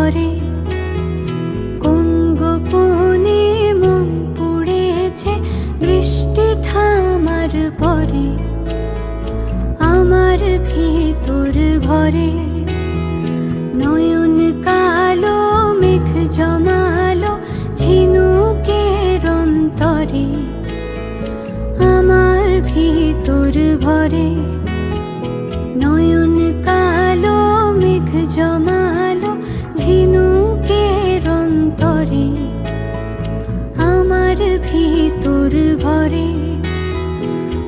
ঘরে কোন গোপনে মন পড়েছে বৃষ্টি থামার পরে আমার ভিতর ঘরে নয়ন কালো মেঘ জমালো ঝিনুকের অন্তরে আমার ভিতর ঘরে নয়ন কালো মেঘ জমালো ঝিনুকের অন্তরে আমার ভিতর ঘরে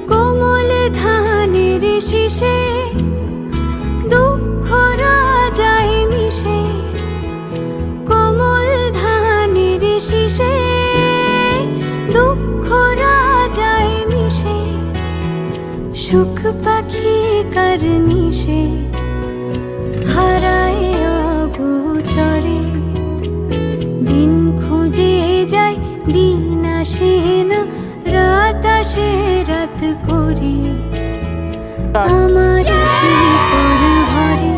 কোমল ধানের শীষে দুঃখ রাজায় মিশে কোমল ধানের শীষে দুঃখ রাজায় মিশে সুখ পাখি কার নিশে হারায় অগোচরে দিন খুঁজে যায় দিন আসে না রাত আসে রাত করে আমার ভিতর ঘরে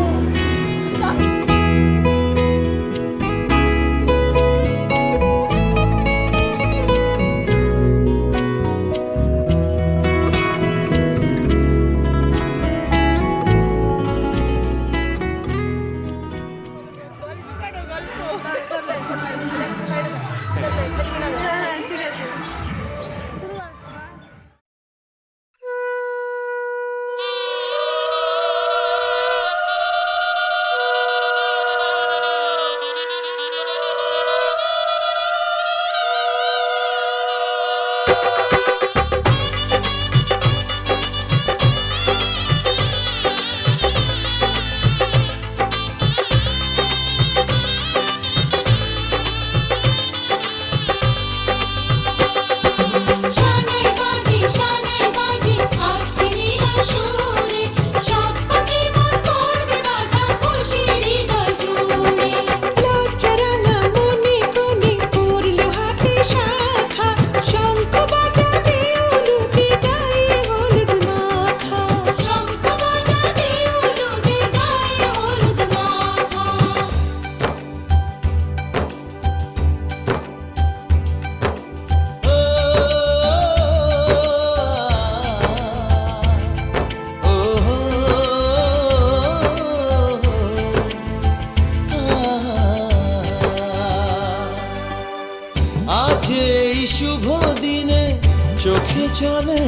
চোখে চলে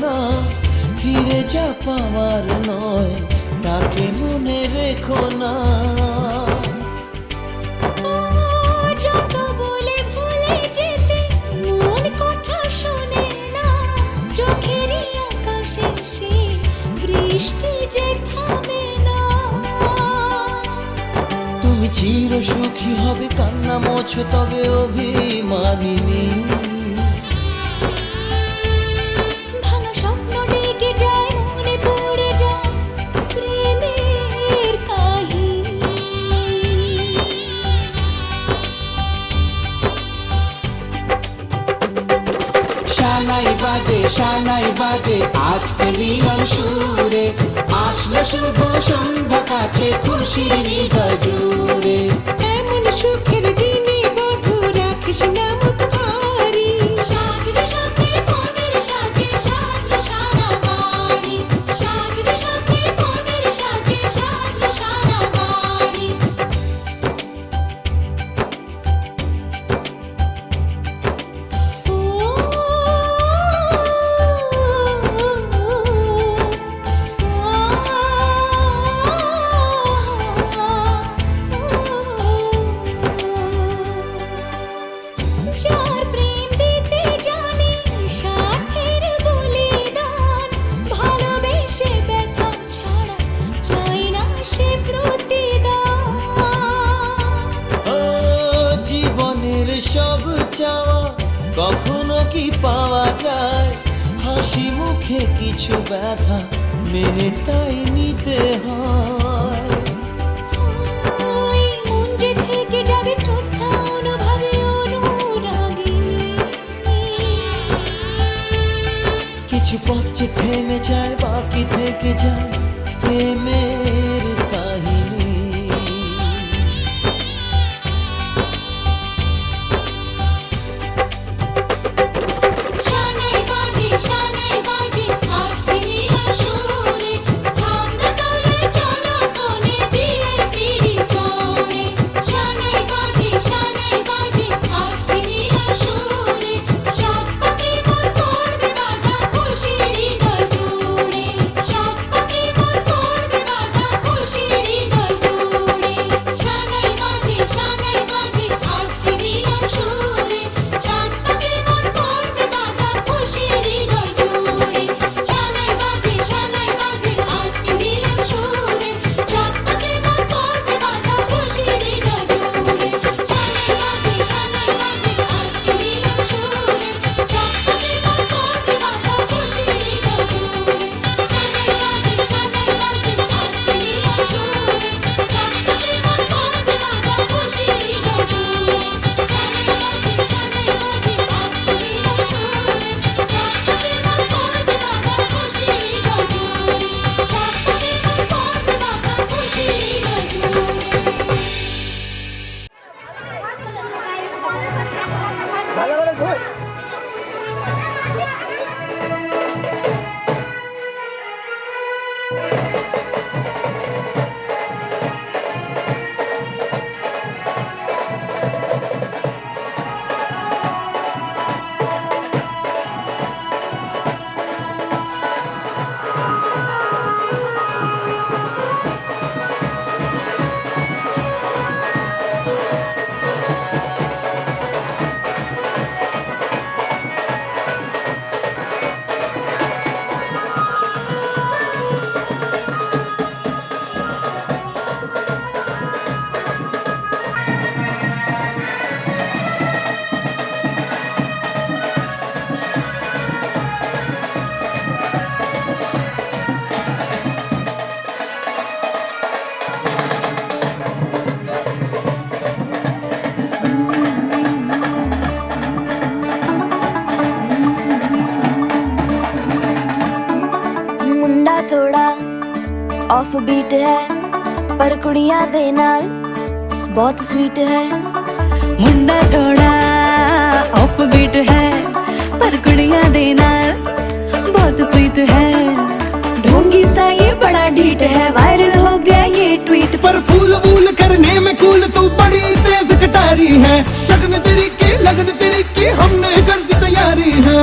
না ফিরে যা পাওয়ার নয় তাকে মনে রেখো না যত বলে ভুলে যেতে মন কথা শোনে না চোখের আকাশে সে বৃষ্টি যে থামে না তুমি চির সুখী হবে কান্না মোছো তবে অভিমানিনী শানাই বাজে আজকে মিলন সুরে আসলো শুভ সন্ধ্যা কাছে খুশির হৃদয় জুড়ে এমন সুখের দিনে বধূ রাখিস না মুখ ভারী সাজরে সাথে কোনের সাজে সাজলো সারা বাড়ি সাজরে সাথে কোনের সাজে সাজলো সারা বাড়ি সব চাওয়া কখনো কি পাওয়া যায় হাসি মুখে কিছু ব্যথা মেনে তাই নিতে হয় মন যে থেকে যাবে শ্রদ্ধা অনুভবে অনুরাগিনী কিছু পথ যে থেমে যায় বাকি থেকে যায় প্রেমের কাহিনী ऑफ बीट है पर कुड़ियां दे नाल बहुत स्वीट है। मुंडा थोड़ा ऑफ बीट है पर कुड़ियां दे नाल बहुत स्वीट है। ढोंगी सा ये बड़ा ढीठ है, वायरल हो गया ये ट्वीट। पर फूल वूल करने में कूल तू बड़ी तेज कटारी है। शगन तेरी की लगन तेरी की हमने कर दी तैयारी है।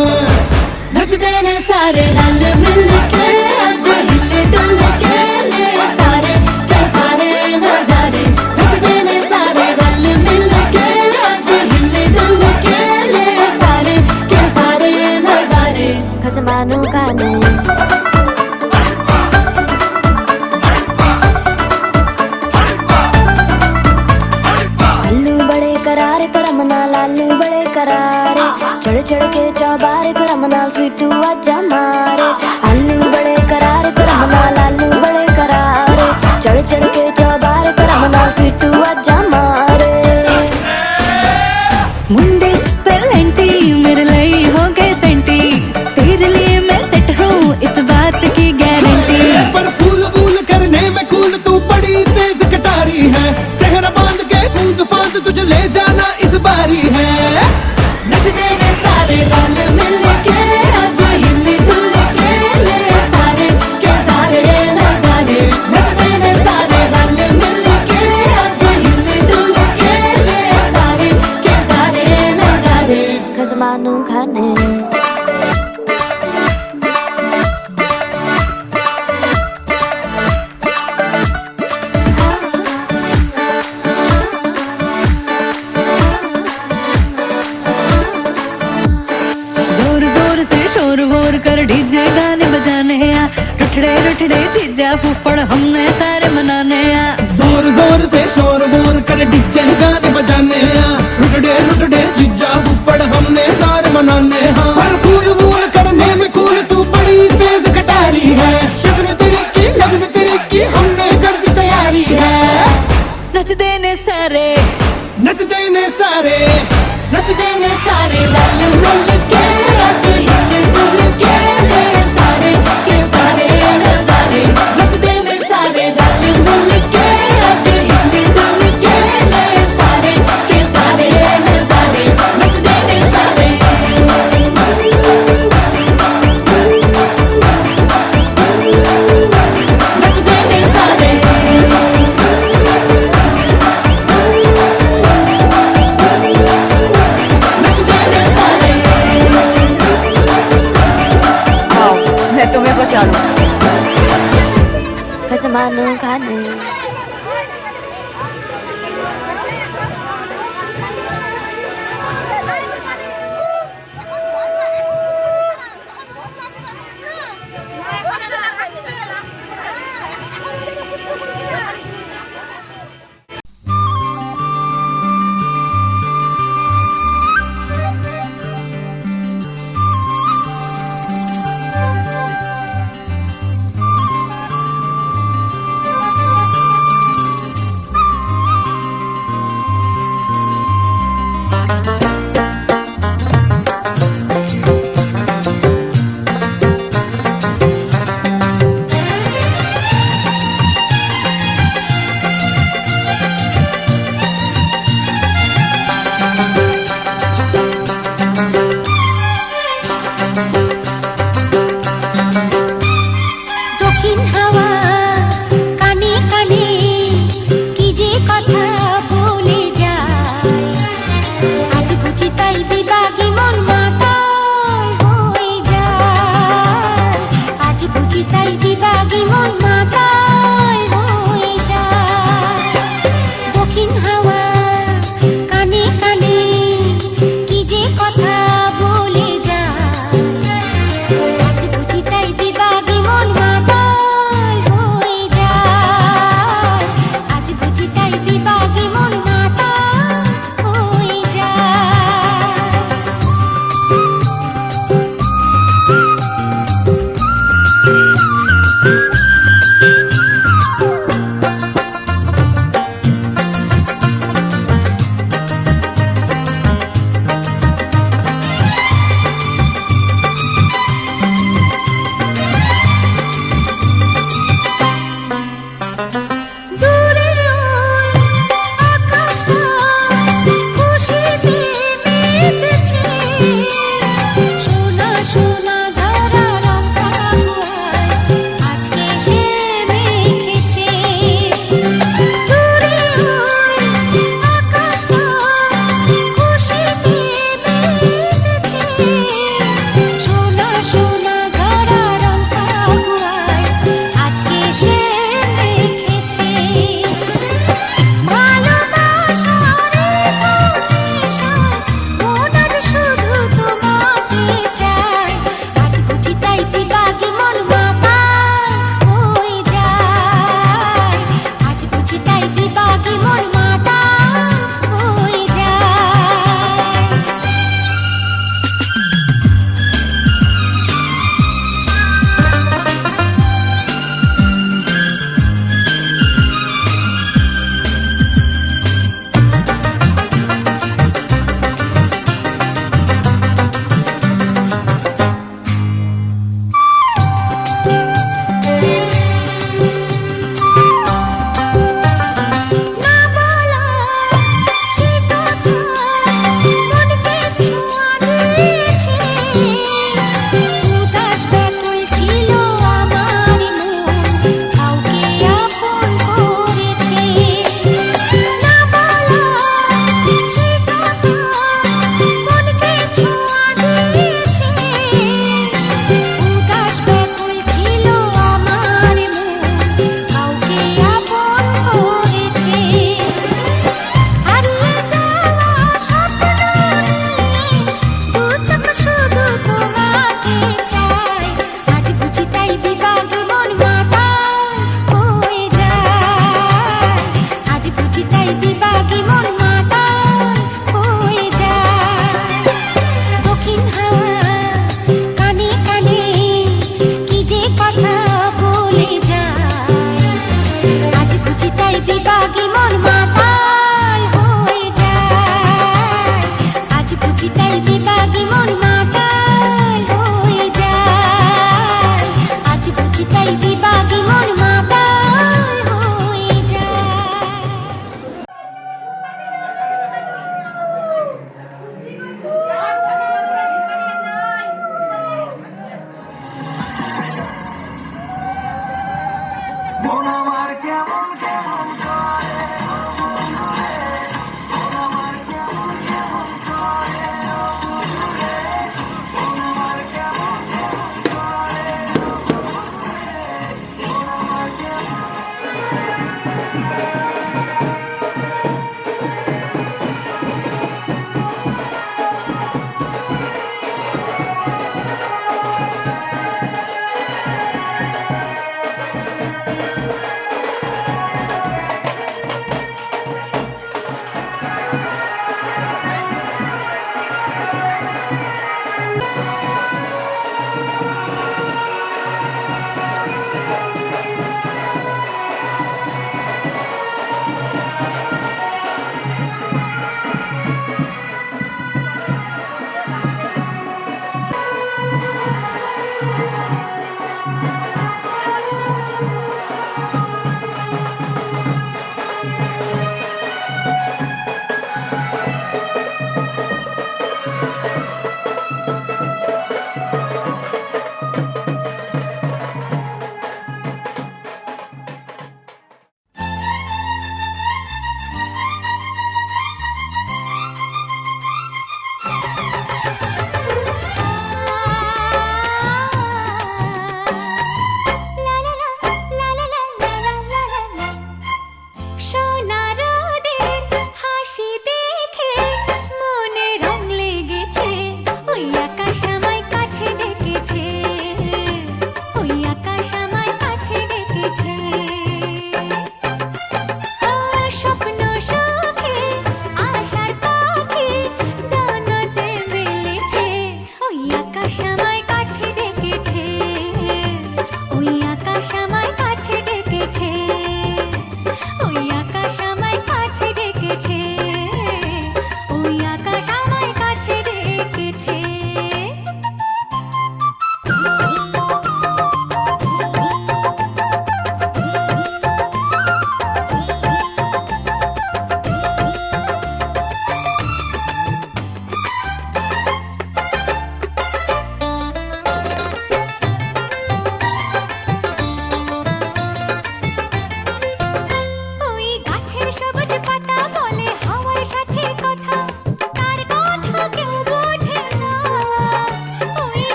नचते ने सारे रल मिल के आज हिले डुल के ले सारे के सारे नजारे। नचते ने सारे रल मिल के आज हिले डुल के ले सारे के सारे नजारे। खसमानू खाने करारे तेरा मना लालू बड़े करारे। चढ़ चढ़ के चौबारे तेरा मना स्वीटू आजा मारे। आलू बड़े करारे तेरा मना लालू बड़े करारे। चढ़ चढ़ के चौबारे तेरा मना स्वीटू आजा मारे। मुंडे पेलेंटी मेरे लिए हो गए सेंटी। तेरे लिए मैं सेट हूँ इस बात की गारंटी। पर फूल वूल करने में कूल तू बड़ी तेज कटारी है। सहरा बांध के कूद फांद तुझे ले जाना इस बारी है। नचते ने सारे रल मिल के आज हिले डुल के ले सारे के सारे नजारे। नचते ने सारे रल मिल के आज हिले डुल के ले सारे के सारे नजारे। खसमानू खाने कर डीजे गाने बजाने आ। रुठड़े रुठड़े चीजा फुफड़ हमने सारे मनाने आ। जोर जोर से शोर वोर कर डीजे गाने बजाने आ। रुटड़े रुटड़े जीजा फुफड़ हमने सारे मनाने हाँ। पर फूल वूल करने में कूल तू बड़ी तेज कटारी है। शगन तेरी की लगन तेरी की हमने कर दी तैयारी है। नचते ने सारे नचते ने सारे नचते ने सारे रल मिल के आज हिले डुल के ले सारे के सारे नजारे। नचते ने सारे रल मिल के आज हिले डुल के ले सारे के सारे नजारे। नचते ने सारे नचते ने सारे मैं तुम्हें बचा लूं। खसमानू खाने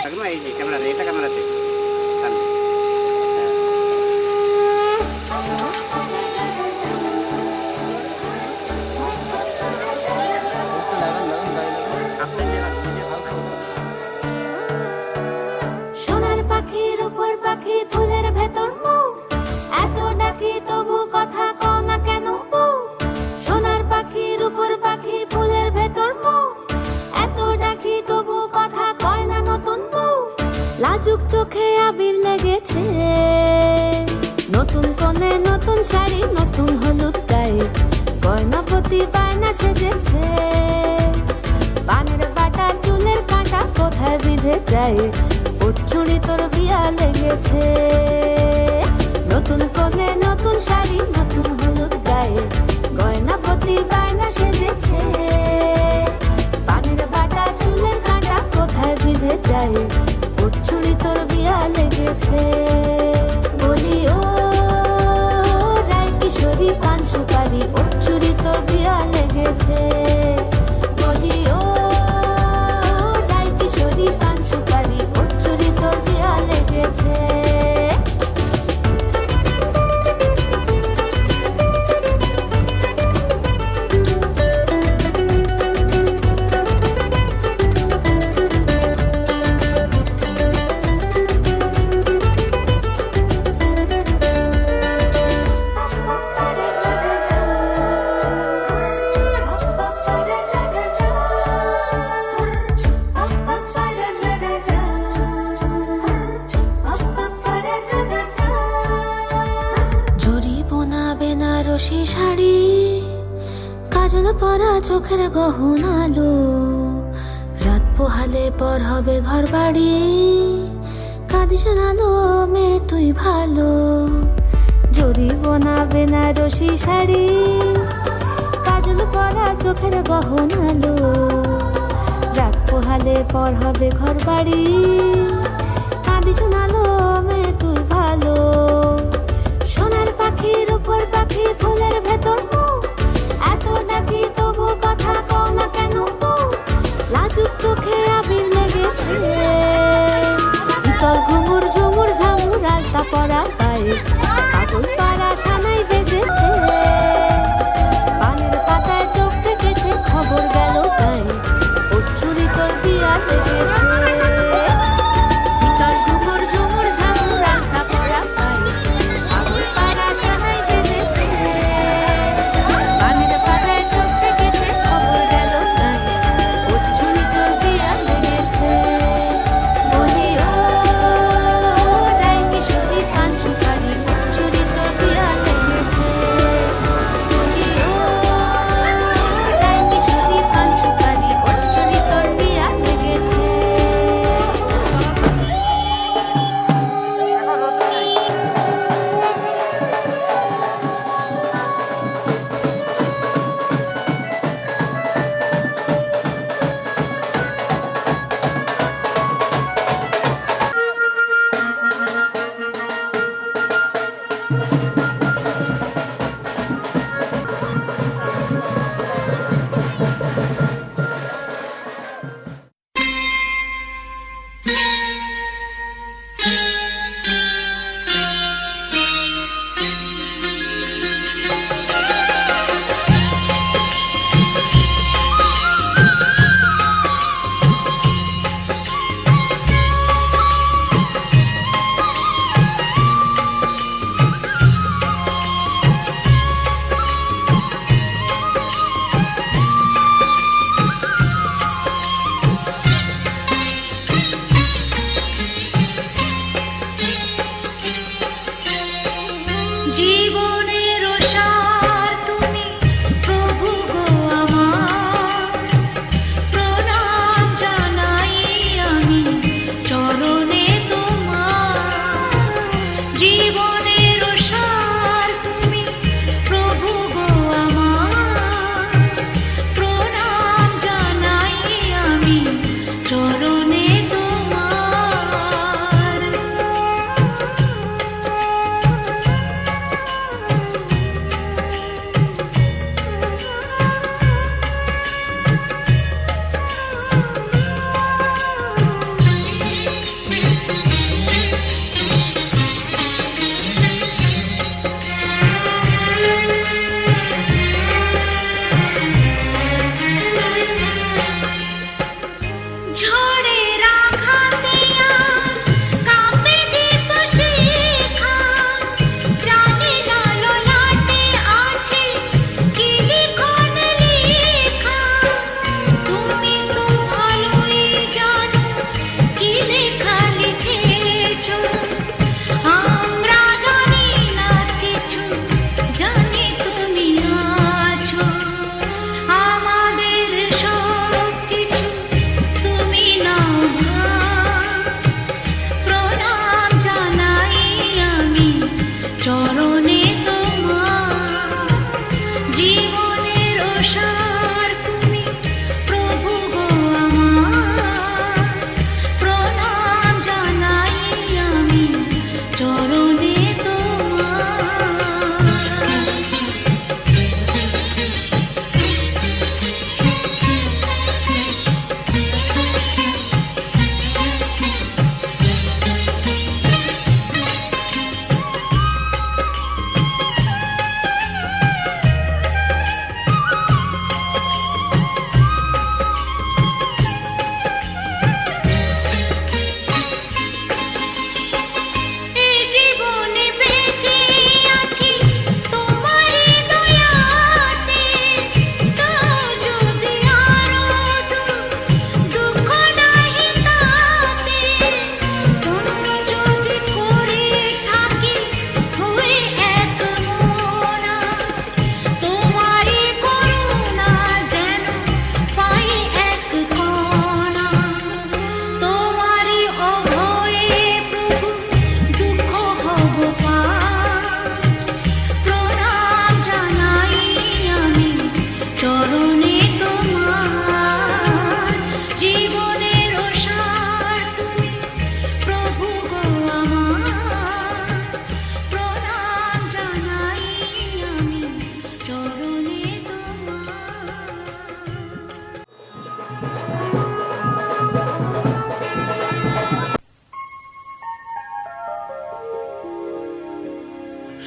কাকিমা এই যে ক্যামেরাতে, এটা ক্যামেরাতে সোনার পাখির উপর পাখি ফুলের ভেতর মৌ, এত ডাকি তবু কথা কও না কেন বউ? সোনার পাখির উপর পাখি ফুলের ভেতর মৌ, এত ডাকি তবু কথা কয় না নতুন বউ। লাজুক চোখে আবির লেগেছে, নতুন কোণে নতুন শাড়ি নতুন হলুদ গায়ে, গয়নাপতি বায়না সেজেছে। পানের বাটা চুলের কাঁটা কোথায় বিঁধে যায়, ওর চুড়ি তোর বিয়া লেগেছে। নতুন কোণে নতুন শাড়ি নতুন হলুদ গায়ে, গয়নাপতি বায়না সেজেছে। পানের বাটা চুলের কাঁটা কোথায় বিঁধে যায়, ওর চুড়ি তোর বিয়া লেগেছে। বলি ও রায় কিশোরী পান সুপারি, ওর চুড়ি তোর বিয়া লেগেছে। বলি ও রায় কিশোরী পান সুপারি, ওর চুড়ি তোর বিয়া লেগেছে। জরি বোনা বেনারসি শাড়ি, কাজল পরা চোখের গহনালো, রাত পোহালে পর হবে ঘর বাড়ি, কাঁদিস নালো মেয়ে তুই ভালো। জরি বোনা বেনারসি শাড়ি, কাজল পরা চোখের গহনালো, রাত পোহালে পর হবে ঘর বাড়ি, কাঁদিস নালো মেয়ে তুই ভালো। সোনার পাখির উপর পাখি ফুলের ভেতর মৌ, এত ডাকি তবু কথা কও না কেন বউ? লাজুক চোখে আবির লেগেছে, শীতল ঘুমুর ঝুমুর ঝামুর আলতা পরা পায়ে, পাগল পাড়া সানাই বেজেছে। পানের পাতায় চোখ থেকেছে, খবর গেল গায়ে, ওর চুড়ি তোর বিয়া লেগেছে। শীতল ঘুমুর ঝুমুর ঝামুর আলতা পরা পায়ে, পাগল পাড়া সানাই বেজেছে। পানের পাতায় চোখ থেকেছে, খবর গেল গায়ে, ওর চুড়ি তোর বিয়া লেগেছে। বলি ও রায় কিশোরী পান সুপারি, ওর চুড়ি তোর বিয়া লেগেছে। বলি ও রায় কিশোরী পান সুপারি, ওর চুড়ি তোর বিয়া লেগেছে।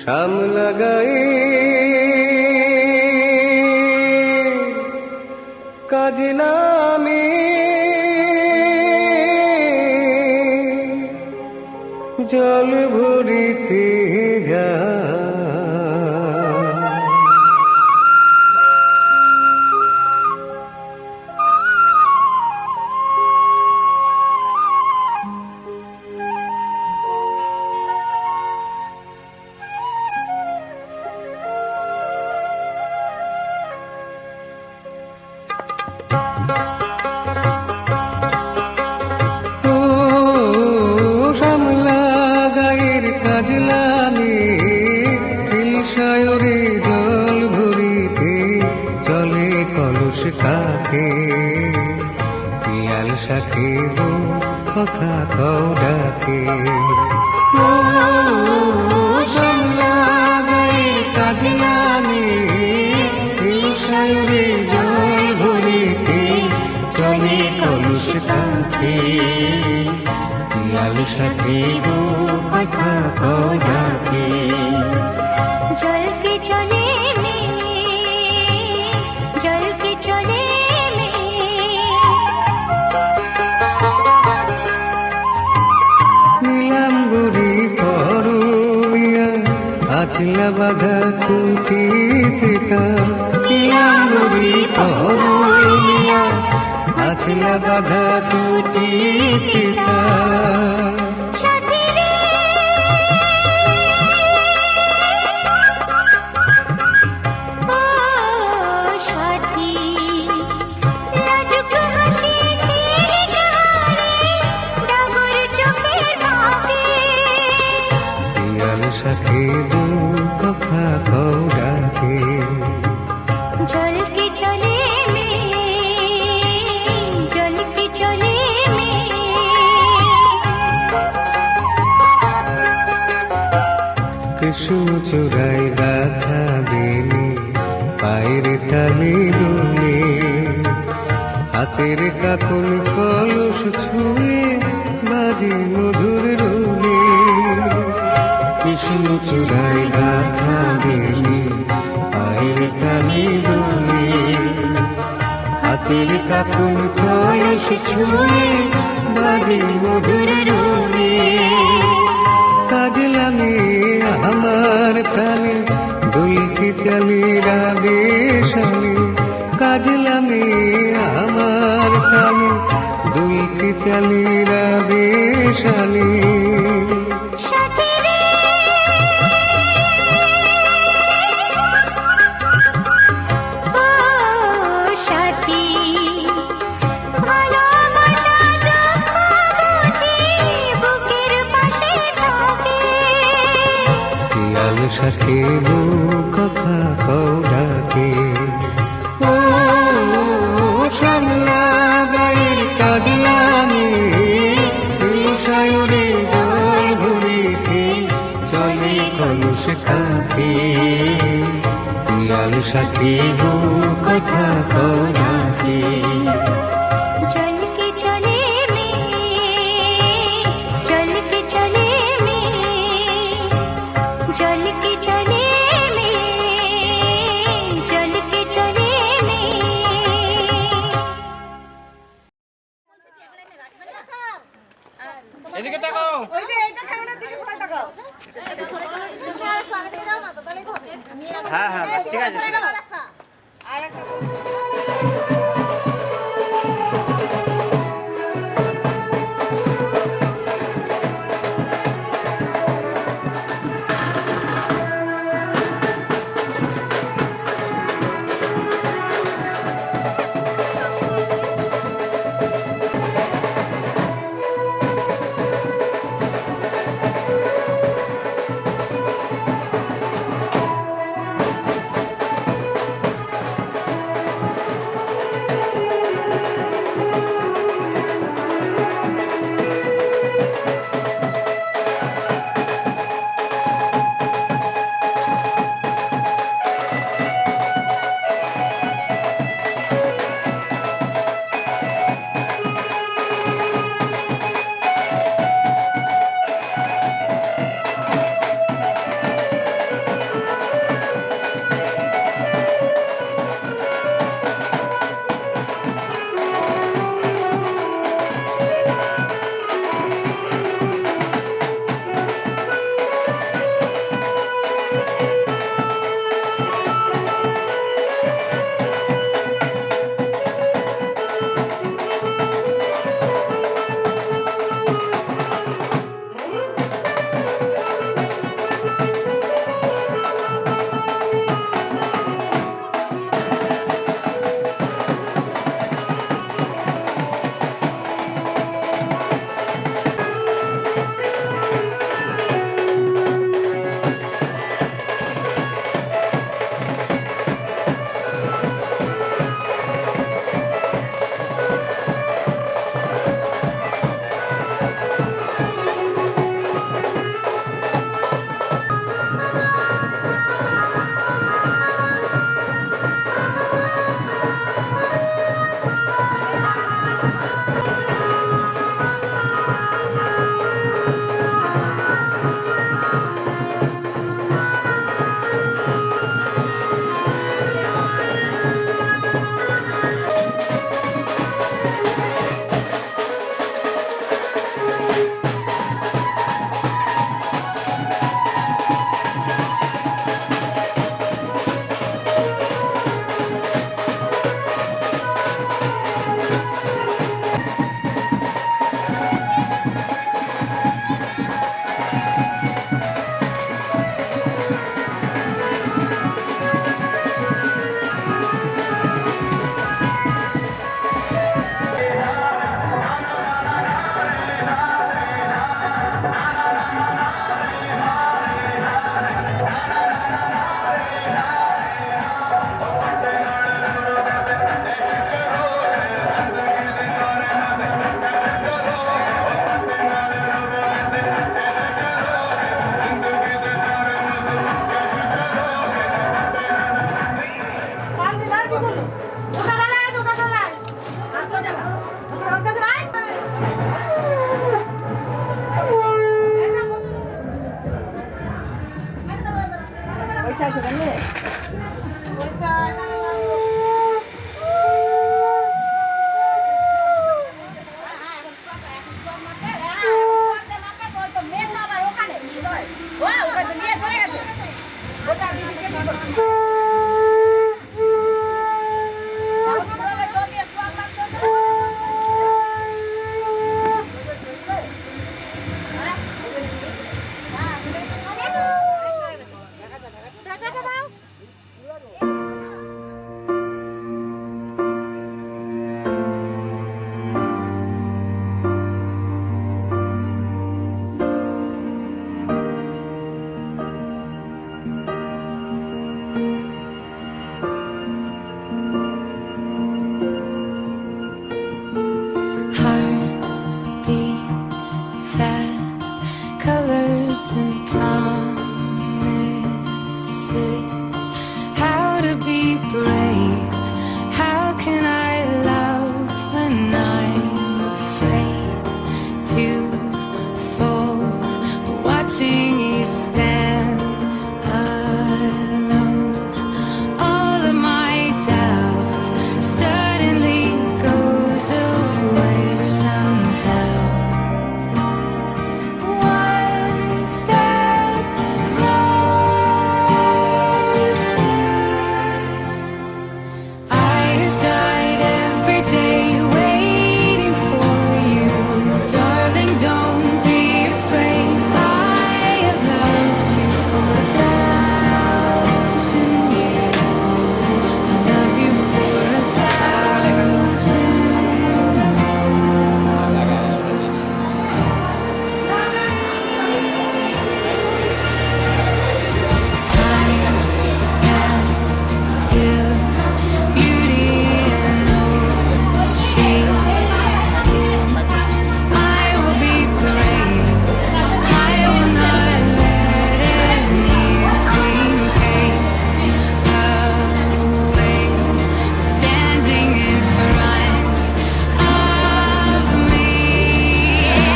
শ্যামলা গায়ে কাজলামে জল ভরিতে যা কাজলামে সায়রে জল ভরিতে চলে কলস কাকে পিয়াল শাকে কথা কও ডাকে কাজলামে সায়রে জল ভরিতে চলে কলস কাকে পিয়াল শাকে কথা কও ডাকে জল के चले में जल के चले में নীলাম বুড়ি পরমিয়া আছলা বাধা খুঁটি পিতা নীলাম বুড়ি পরমিয়া আছলা বাধা খুঁটি পিতা সাথে কথা কও ডাকে जल के चले में जल के चले में কুসুম চূড়ায় গাথা বেনি পায়ের তালে দুলে হাতের কাকন কলস ছুঁয়ে বাজে মধুর রুলে কুসুম চূড়ায় গাথা বেনি পায়ের তালে দুলে হাতের কাকন কলস ছুঁয়ে বাজে মধুর রুলে কাজলামে আমার প্রাণে দুলকি চলে রাধেশালে কাজলামে আমার প্রাণে দুলকি চলে রাধেশালে সাথে কথা কও ডাকে ও শ্যামলা গায়ের কাজলামে সায়রে জল ভরিতে চলে কলস কাকে পিয়াল সাথে কথা কও ডাকে जल के चले में जल के चले में जल के चले में जल के चले में এদিকে তাকাও ওই যে এটা ক্যামেরার দিকে সরে তাকাও একটু সরে চলে তুমি আর একটু আগে থেকে যাও না তো তাহলেই তো হবে হ্যাঁ হ্যাঁ ঠিক আছে আর একটা Heartbeats fast, colors and promises. How to be brave? How can I love when I'm afraid to fall? Watching you stand alone, all of my doubt suddenly goes away somehow. One step closer. I've died every day waiting for you, darling. Don't be afraid. I have loved you for 1,000 years. I love you for 1,000. Time stands still, beauty and all she is. I will be brave. I will not let anything take away. Standing in front of me,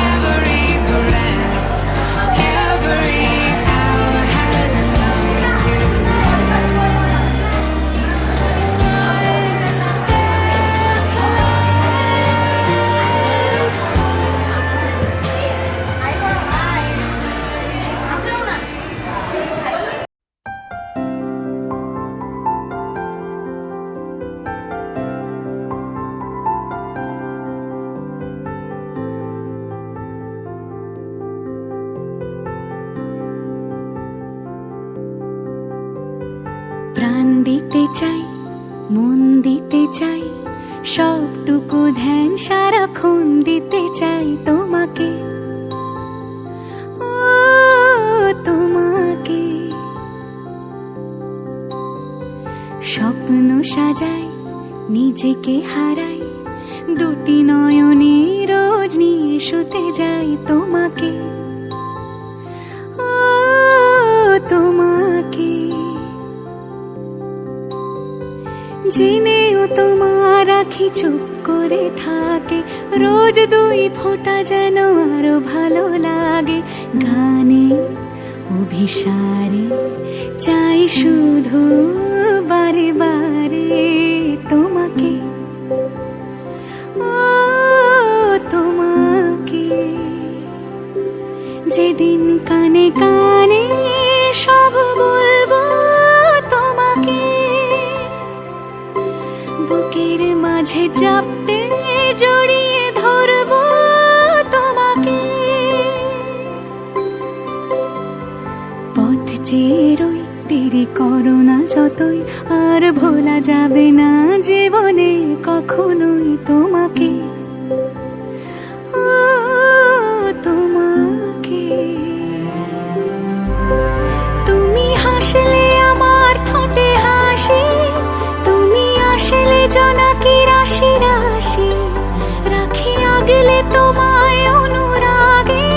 every breath, every hour has come to one step প্রাণ দিতে চাই, মন দিতে চাই, সবটুকু ধ্যান সারাক্ষণ দিতে চাই তোমাকে, ও তোমাকে। স্বপ্ন সাজাই, নিজেকে হারাই, দুটি নয়নে রোজ নিয়ে শুতে যাই তোমাকে, ও তোমাকে। জেনেও তোমার আখি চুপ করে থাকে, রোজ দুই ফোঁটা যেন আরো ভালো লাগে। গানে অভিসারে চাই শুধু বারে বারে তোমাকে, ও তোমাকে। যেদিন কানে কানে সব বলবো তোমাকে, বুকের মাঝে চাপতে জড়িয়ে ধরবো তোমাকে। পথ চেয়ে রই, দেরি করো না যতই, আর ভোলা যাবে না জীবনে কখনোই তোমাকে, ও তোমাকে। তুমি হাসলে আমার ঠোঁটে হাসি, তুমি আসলে জোনাকি রাশি রাশি, রাখি আগলে তোমায় অনুরাগে,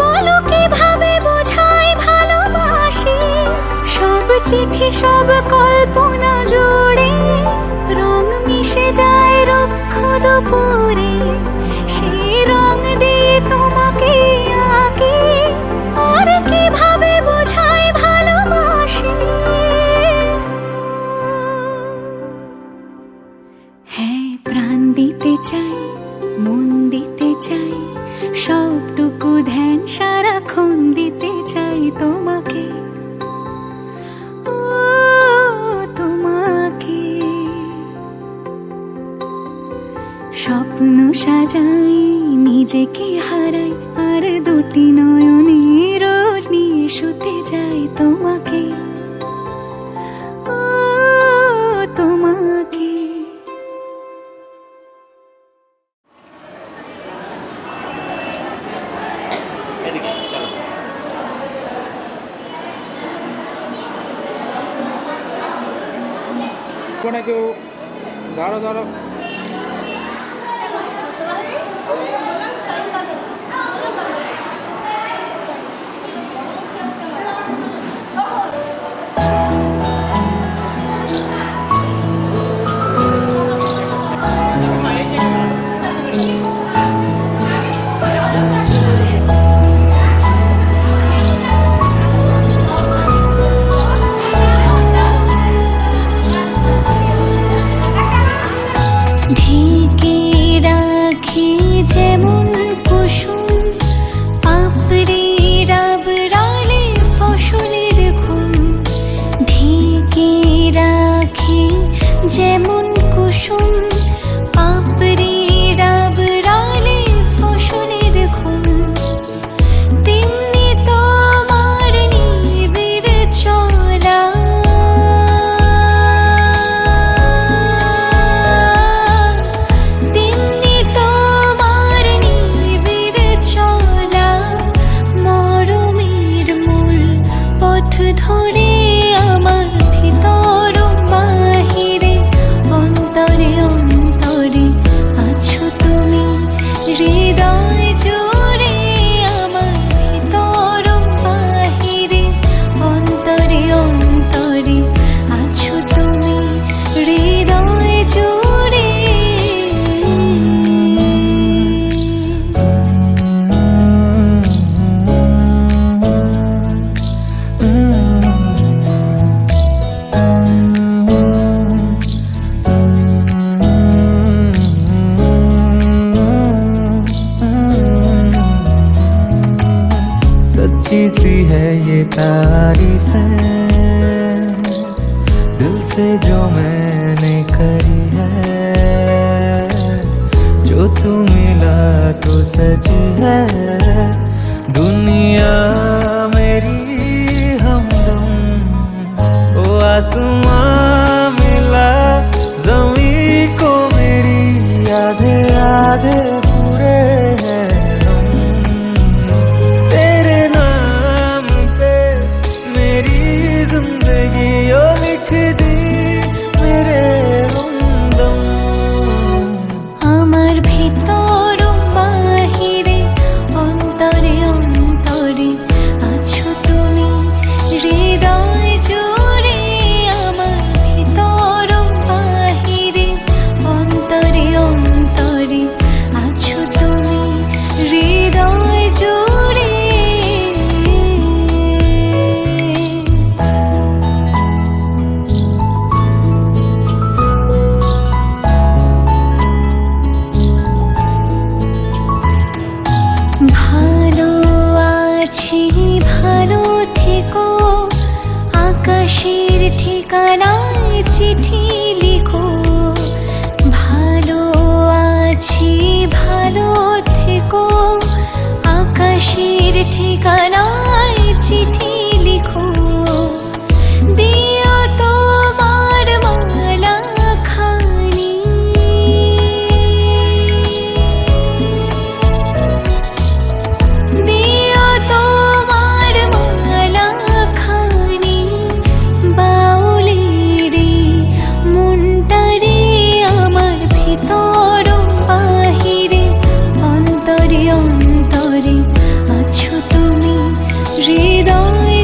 বলো কিভাবে বোঝাই ভালোবাসি। সব চিঠি সব কল্পনা জুড়ে রং মিশে যায় রুক্ষ দুপুরে, সেই রং দিয়ে তোমাকে আঁকি, আর কিভাবে বোঝাই ভালোবাসি। মন দিতে চাই সবটুকু ধ্যান সারাক্ষণ দিতে চাই তোমাকে, ও তোমাকে। স্বপ্ন সাজাই নিজেকে হারাই আর দুটি নয়নে রোজ নিয়ে শুতে যাই তোমাকে, ও তোমাকে। কেউ দাঁড়ো দাঁড়ো, ঢেকে রাখি যেমন কুসুম পাপড়ি ডাবরালে ফসলের ঘুম, ঢেকে রাখি যেমন কুসুম পাপড়ি ডাবরালে ফসলের ঘুম, তেমনি তোমার নিবিড় চলা ধরে আমার ভিতর বাহিরে অন্তরে অন্তরে আছো তুমি, হৃদয় জুড়ে আমার ভিতর বাহিরে অন্তরে অন্তরে আছো তুমি, হৃদয় জুড়ে। सच्ची सी है ये तारीफ है दिल से जो मैंने करी है, जो तू मिला तो सजी है दुनिया मेरी हमदम, ओ आसमां मिला ज़मीं को मेरी आधे आधे पूरे हैं हम, तेरे नाम पे मेरी जिंदगी ओ लिख दी मेरे हमदम। আমার ভিতর বাহিরে অন্তরে অন্তরে আছো তুমি, হৃদয় জুড়ে আমার ভিতর বাহিরে অন্তরে অন্তরে আছো তুমি, হৃদয় জুড়ে। ভালো আছি ভালো থেকো, আকাশের ঠিকানায় চিঠি লিখো, ভালো আছি ভালো থেকো, আকাশের ঠিকানায় চিঠি লিখো, দিও তোমার মালা খানি, দিও তোমার মালা খানি, বাউলেরে মনটারে আমার ভিতর বাহিরে অন্তরে অন্তরে আছো তুমি, হৃদয়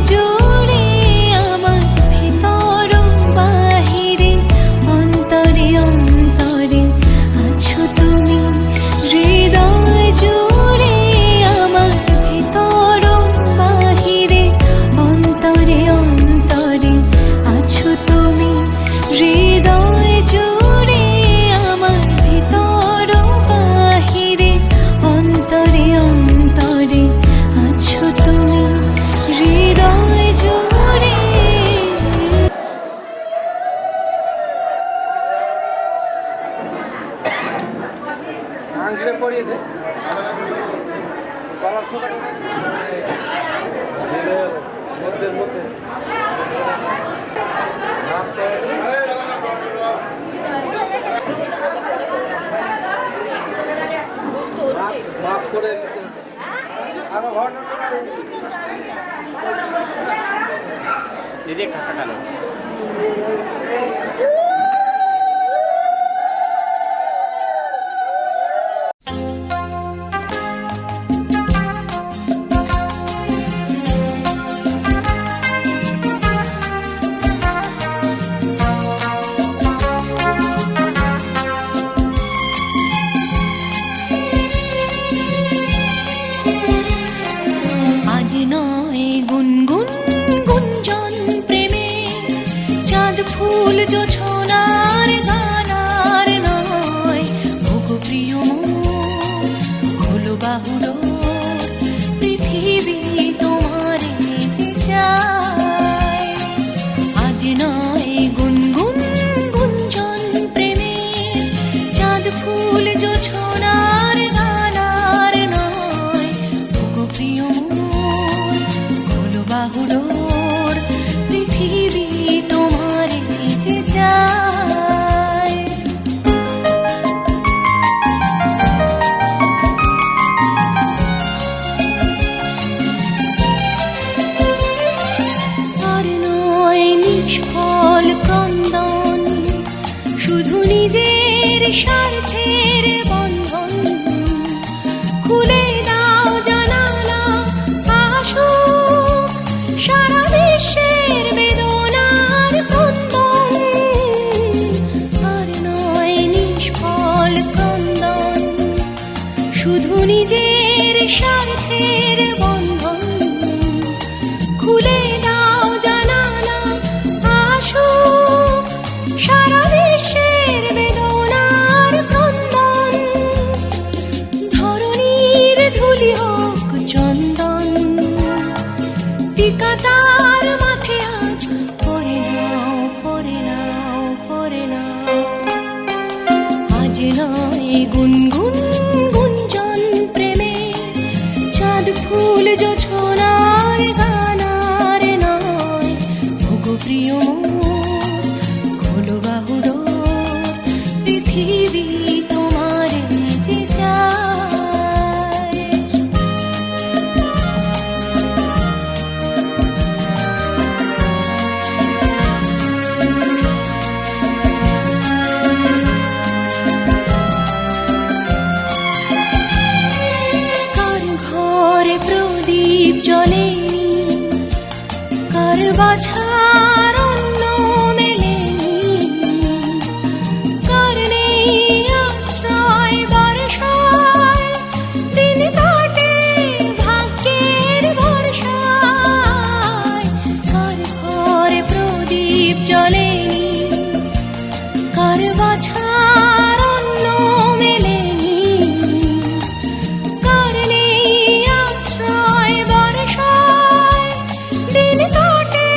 আজ নয় গুনগুন গুঞ্জন প্রেমে চাঁদ ফুল জোছনার গানার নয় ওগো প্রিয় খোলো বাহুড়ো পৃথিবী তোমারে যে চায় আজ নয় গুনগুন গুঞ্জন প্রেমে চাঁদ ফুল জোছনার গানার নয় ওগো প্রিয় বাহুড়োর পৃথিবী তোমারে যে চায় আর নয় নিষ্ফল ক্রন্দন শুধু নিজের স্বার্থের বন্ধন খুলে দাও জানালা আসো সারা বিশ্বের বেদনার ক্রন্দন আর নয় নিষ্ফল ক্রন্দন শুধু নিজের স্বার্থের বন্ধন খুলে দাও জানালা আসো সারা বিশ্বের বেদনার ক্রন্দন ধরণীর ধুলি হোক চন্দন টিকা তার মাথে আজ পরে নাও পরে নাও পরে নাও আজ নয় গুনগুন গুঞ্জন প্রেমে চাঁদ ফুল জোছনার গানার নয় ওগো প্রিয় খোলো বাহুড়ো পৃথিবী তোমারে যে চায় কার ঘরে প্রদীপ জ্বলেনি কার বাছার অন্ন মেলেনি কার নেই আশ্রয় বর্ষায় দিন কাটে ভাগ্যের ভরসায় কার ঘরে প্রদীপ জ্বলেনি কার বাছার অন্ন মেলেনি কার নেই আশ্রয় বর্ষায় দিন কাটে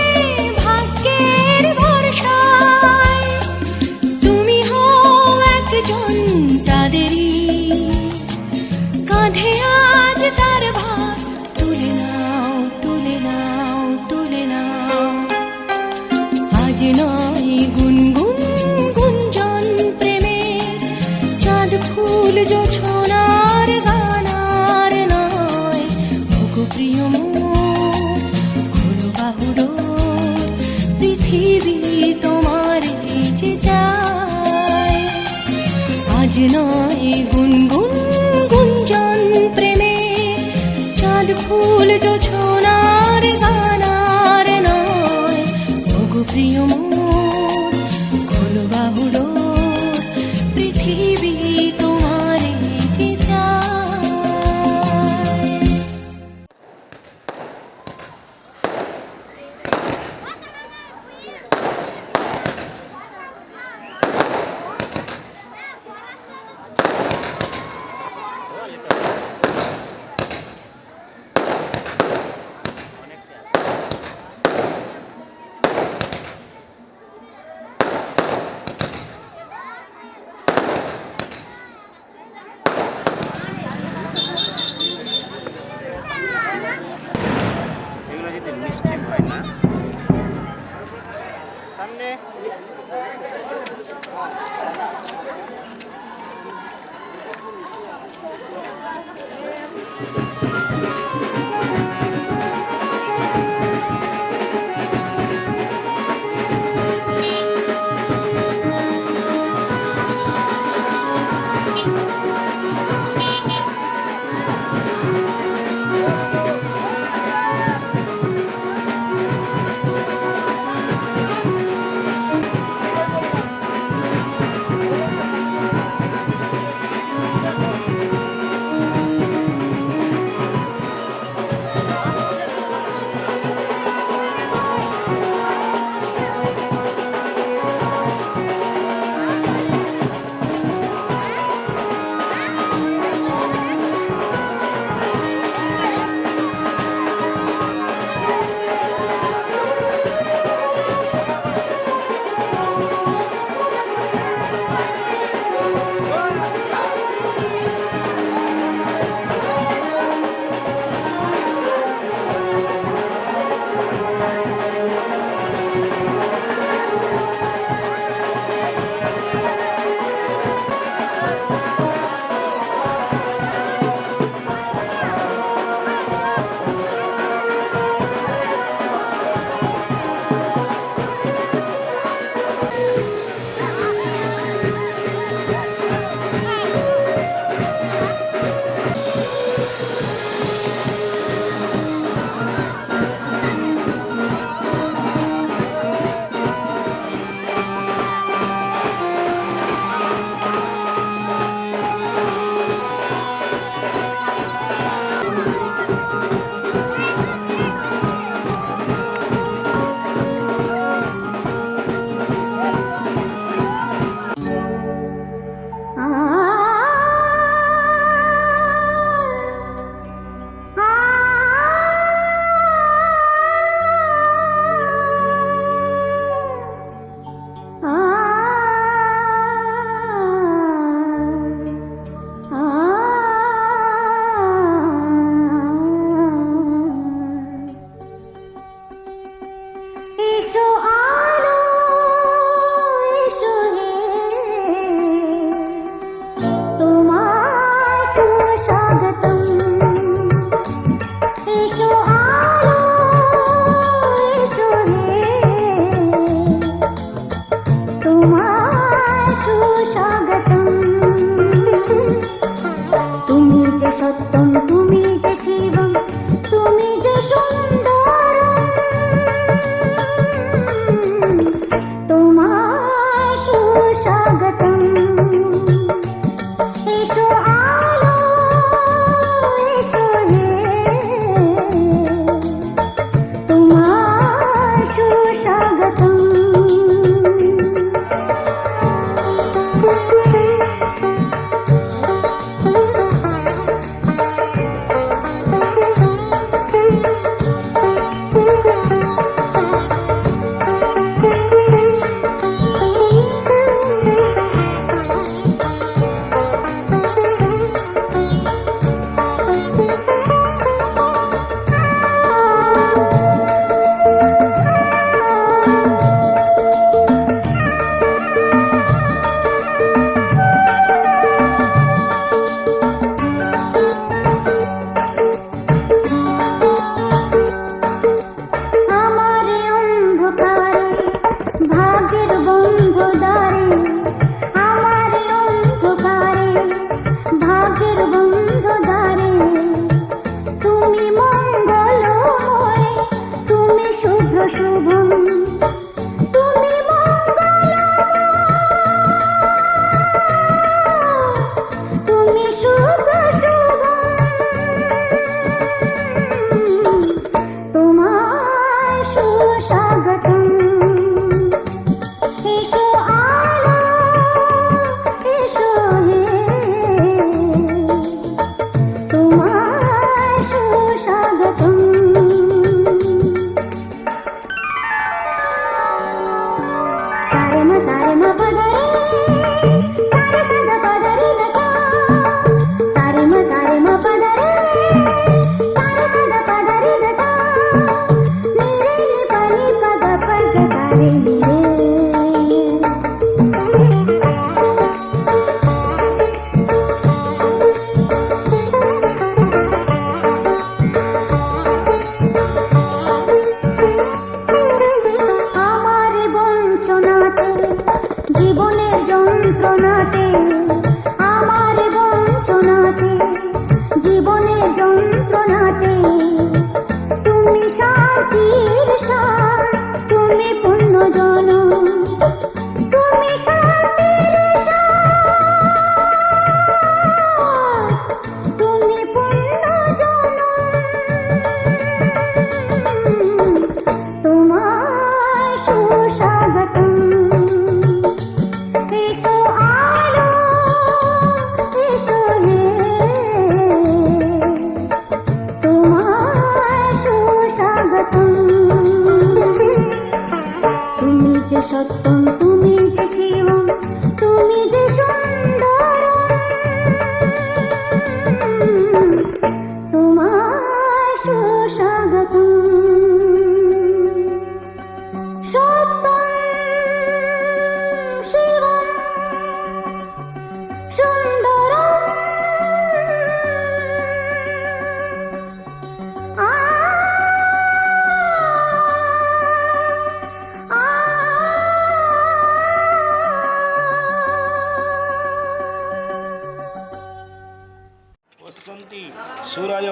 পশ্যন্তি সূরয়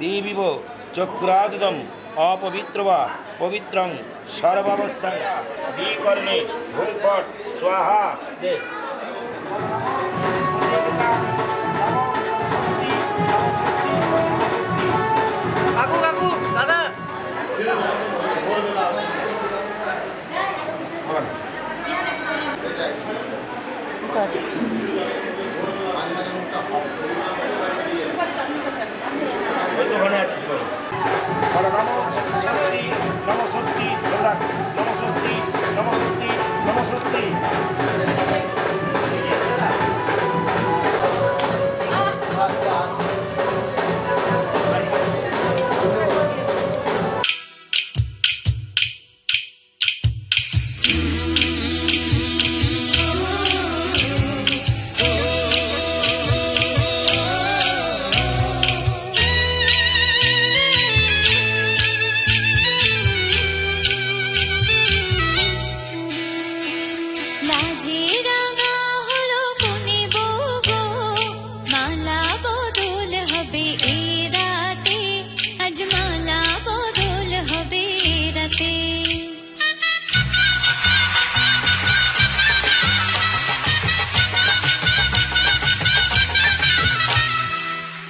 দিবিব চক্রাদুদম অপবিত্র বা পবিত্রং সর্বাবস্থাং দ্বিকর্ণে ভূমপট স্বাহা দে। কাকু কাকু দাদা ওখানে আছে নমস্তি নমস্তি নমস্তি নমস্তি। লাজে রাঙা হলো কোনে বউ গো, মালা বদল হবে এ রাতে, আজ মালা বদল হবে এ রাতে।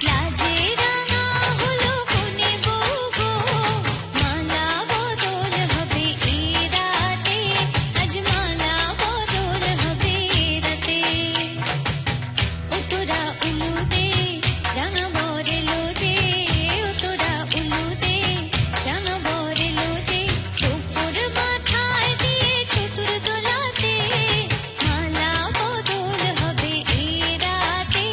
লাজে রাঙা হলো কোনে বউ গো, মালা বদল হবে এ রাতে, আজ মালা বদল হবে এ রাতে। ও তোরা উলুদে রাঙা বরেলো যে, ও তোরা উলুদে রাঙা বরেলো যে, উপর মাথায় দিয়ে চতুর দোলাতে, মালা বদল হবে এ রাতে,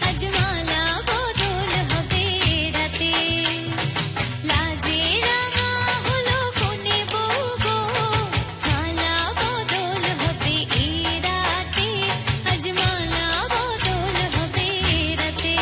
আজ মালা বদল হবে এ রাতে। লাজে রাঙা হলো কোনে বউ গো, মালা বদল হবে এ রাতে, আজ মালা বদল হবে এ রাতে।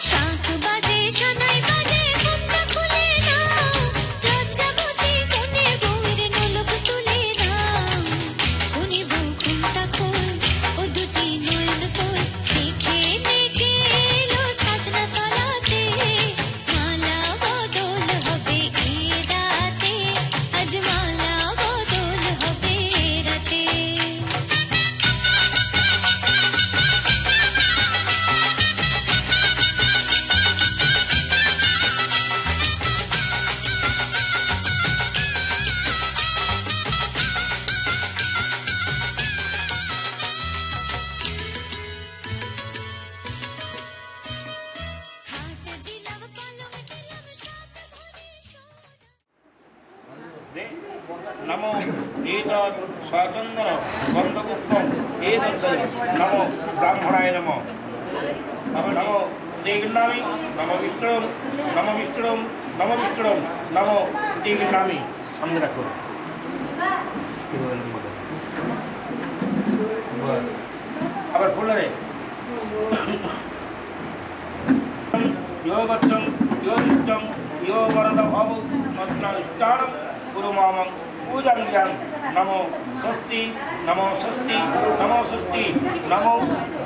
শাঁখ বাজে সানাই বাজে ঘুমটা খুলে নাও, লজ্জাবতী কোনে বউয়ের নোলক তুলে নাও। কোনে বউ ঘুমটা খোল, ও দুটি নয়ন তোল, দেখে নেকে এলো ছাদনা তলাতে, মালা বদল হবে এ রাতে, আজ মালা বদল হবে এ রাতে। হাট দিলাম পালং দিলাম সাত ভরি সোনা। নমো এতৎ স্বচন্দন গন্ধপুষ্পম এতস্য নমো ব্রাহ্মণায় নমঃ। নমো দেগৃহ্ণামি নমো বিষ্ণুম নমো বিষ্ণুম নমো বিষ্ণুম নমো দেগৃহ্ণামি। সামনে রাখো বাস। আবার খুলে রে যোগচ্ছং যোগিচ্ছং যোগরদ ভব মন্ত্রানুষ্ঠানং গুরু মামং পূজাং জ্ঞান। নমো স্বস্তি নমো স্বস্তি নমো স্বস্তি নমো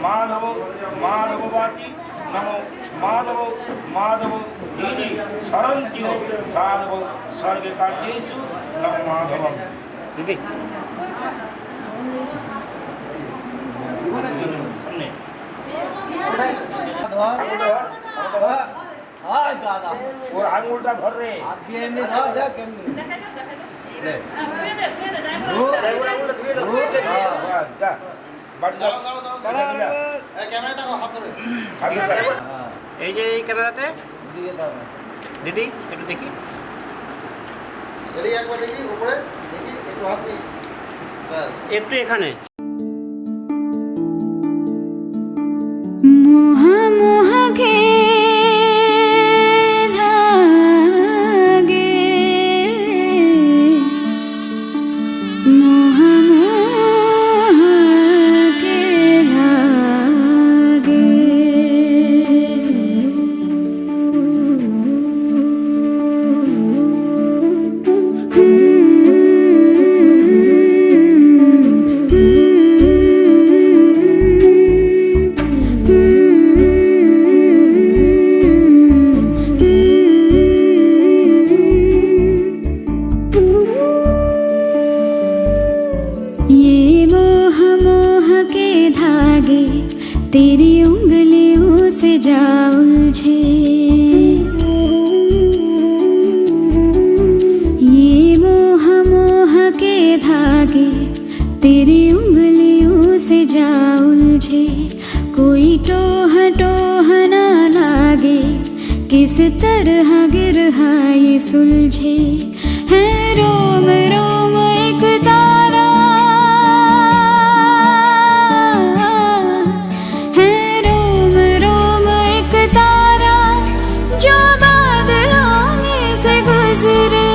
মাধব মাধববাচি নমো মাধব মাধব হৃদি সরন্ত্য সাধব স্বর্গে কার্যেষু নমো মাধবম। দিদি সামনে ওর আঙুলটা ধর রে, এমনি ধর দেখ কেমনি যা বাড়ি যা। এই যে এই ক্যামেরাতে দিদি একটু দেখি একটু এখানে মোহা মোহা ঘেরা तरह गिर ये सुलझे है रोम रोम एक तारा है रोम रोम एक तारा जो बादलों में से गुजरे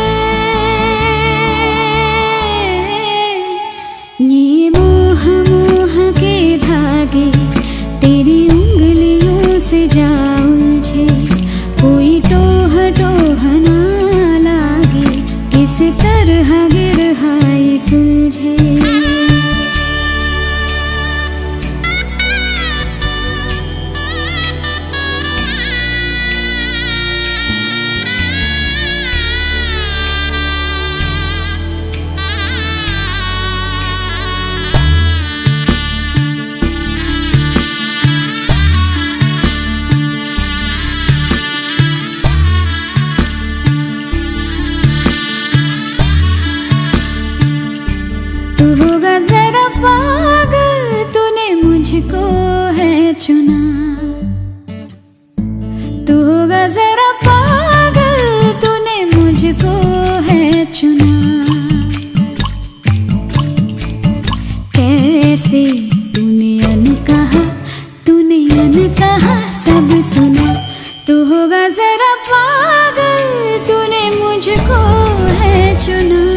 ये मोह मोह के धागे तेरी उंगलियों से जा उलझे कोई टोह टोह ना लागे किस तरह गिर ये सुलझे तू होगा जरा पागल तूने मुझको है चुना तू होगा जरा पागल तूने मुझको है चुना कैसे तूने अनकहा सब सुना तू होगा जरा पागल तूने मुझको है चुना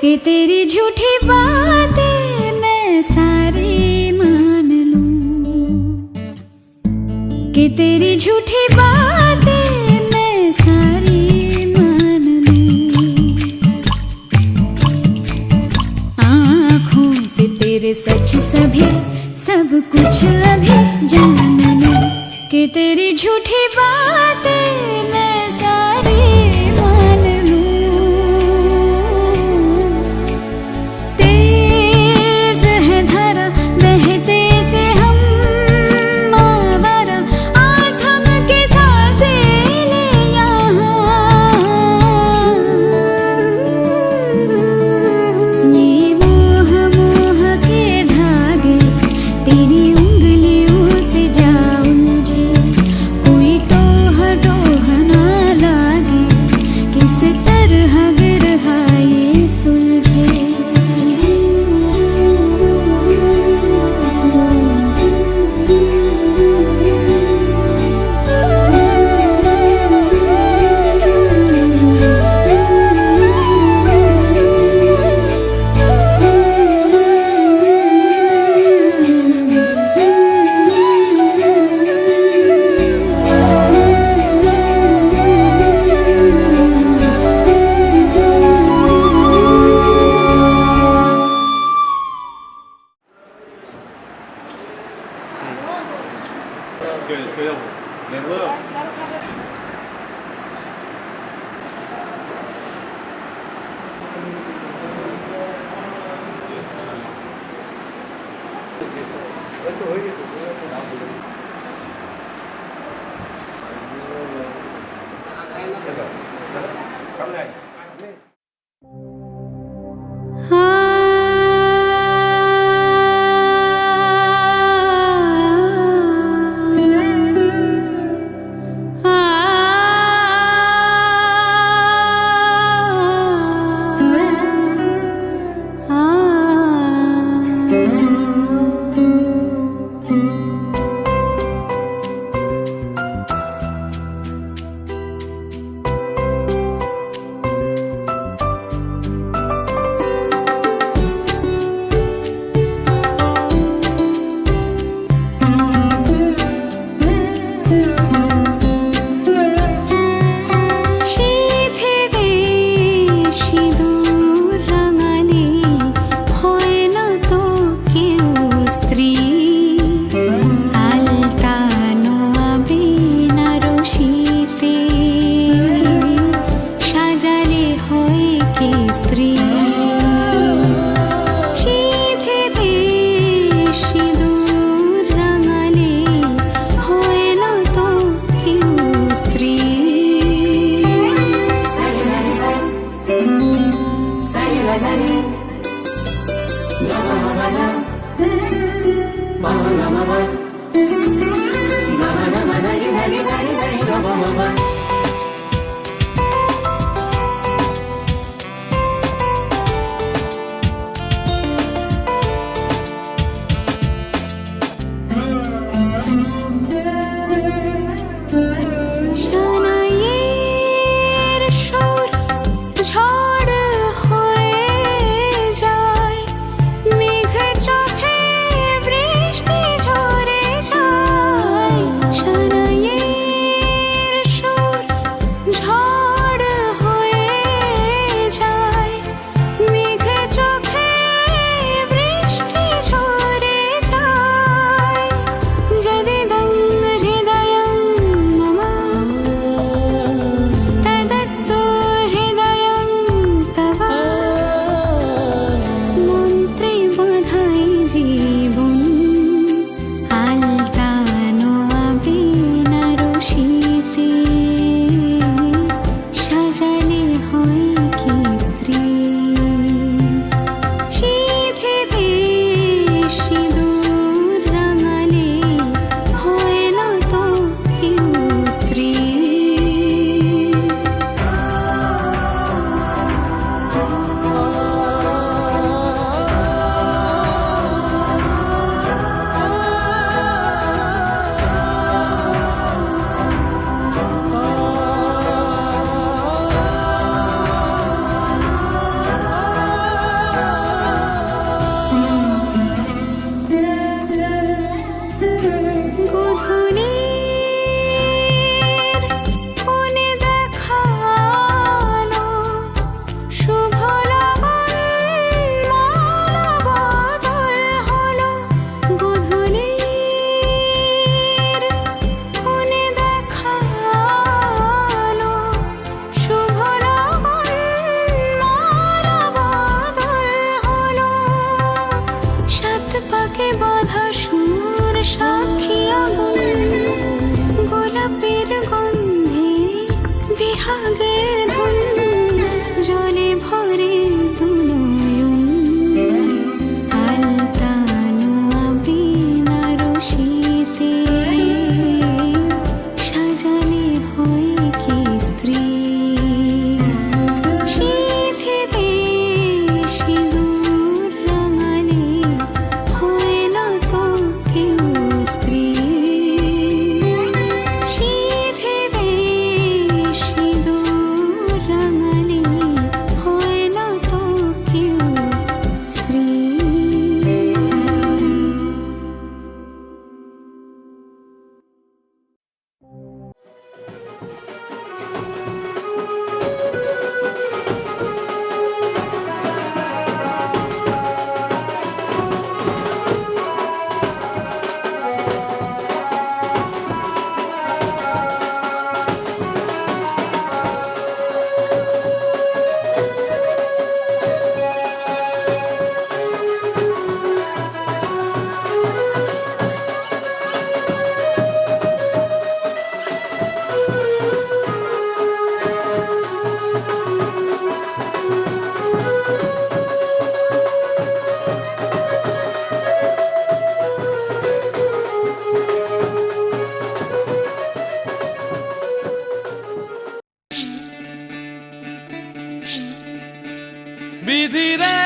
कि तेरी झूठी बातें मैं सारी मान लूं कि तेरी झूठी बातें मैं सारी मान लूं आँखों से तेरे सच सभी सब कुछ अभी जान लूं कि तेरी झूठी बातें मैं सारी मान लूं Sari sari sari ga ma ma ma. শানাইয়ের সুর ঝড় হয়ে যায়, মেঘ চোখে বৃষ্টি ঝরে যায়। শানাইয়ের সুর ঝড় হয়ে যায়, মেঘ চোখে বৃষ্টি ঝরে যায়। যদিদং হৃদয়ং মম তদস্তু হৃদয়ং তব, মন্ত্রে বোধাই জীবন আলতানো আবিনার শীতে, সাজালে হয় কি স্ত্রী। শীতেতে সিঁদুর রাঙালে হয় না তো কেউ স্ত্রী। গোধূলির কোণে দেখানো শুভ লগন মানবদল হলো। গোধূলির কোণে দেখানো শুভ লগন মানবদল হলো। সাত পাকে বাঁধা সুর সাক্ষী আগুন, গোলাপের গন্ধে বিহাগের ধুন, জলে ভরে দুনয়ন আলতানো আবিনার শীতে, সাজালে হয় কি স্ত্রী। শীতেতে সিঁদুর রাঙালে হয় না তো কেউ স্ত্রী। শীতেতে সিঁদুর রাঙালে হয় না তো কেউ স্ত্রী। বিধি রে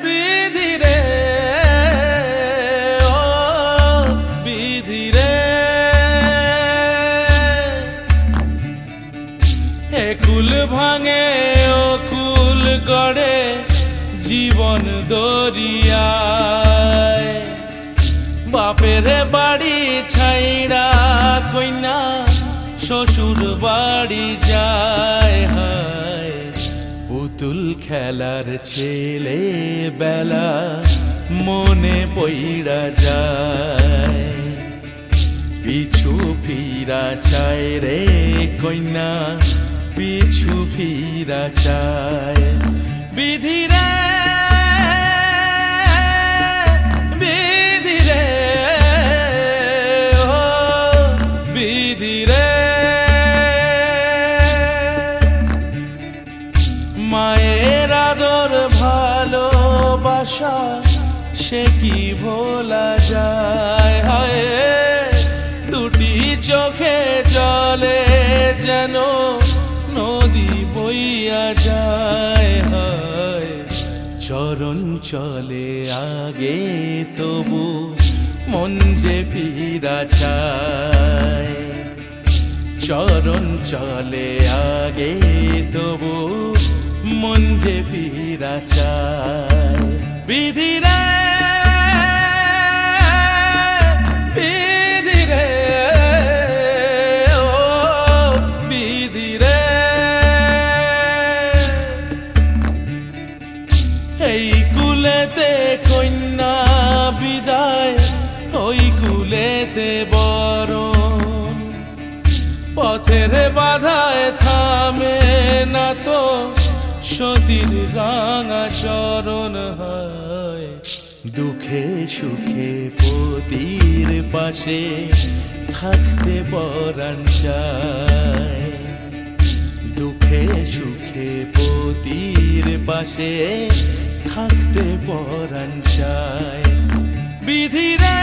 বিধি রে ও বিধি রে, এ কুল ভাঙে ও কুল গড়ে জীবন দরিয়ায়। বাপের বাড়ি ছাইড়া কইনা শ্বশুর বাড়ি যায়, হায় পুতুল খেলার ছেলে বেলা মনে পইড়া যায়। পিছু ফিরা চায় রে কইনা, পিছু ফিরা চায়। বিধি রে বিধি রে ও বিধি রে, মায়ের আদর ভালোবাসা সে কি ভোলা যায়, হায় চলে আগে তবু মন যে ফিরা চায় চরণ চলে আগে তবু মন যে ফিরা চায় বিধিরে বিধিরে ও বিধিরে এই কুলেতে কন্যা বিদায় ওই কুলেতে বরণ পথের বাধায় থামে না তো সতীর রাঙা চরণ হয় দুঃখে সুখে পতির পাশে থাকতে পরাণ চায় দুঃখে সুখে পতির পাশে থাকতে পরাণ চায় বিধিরে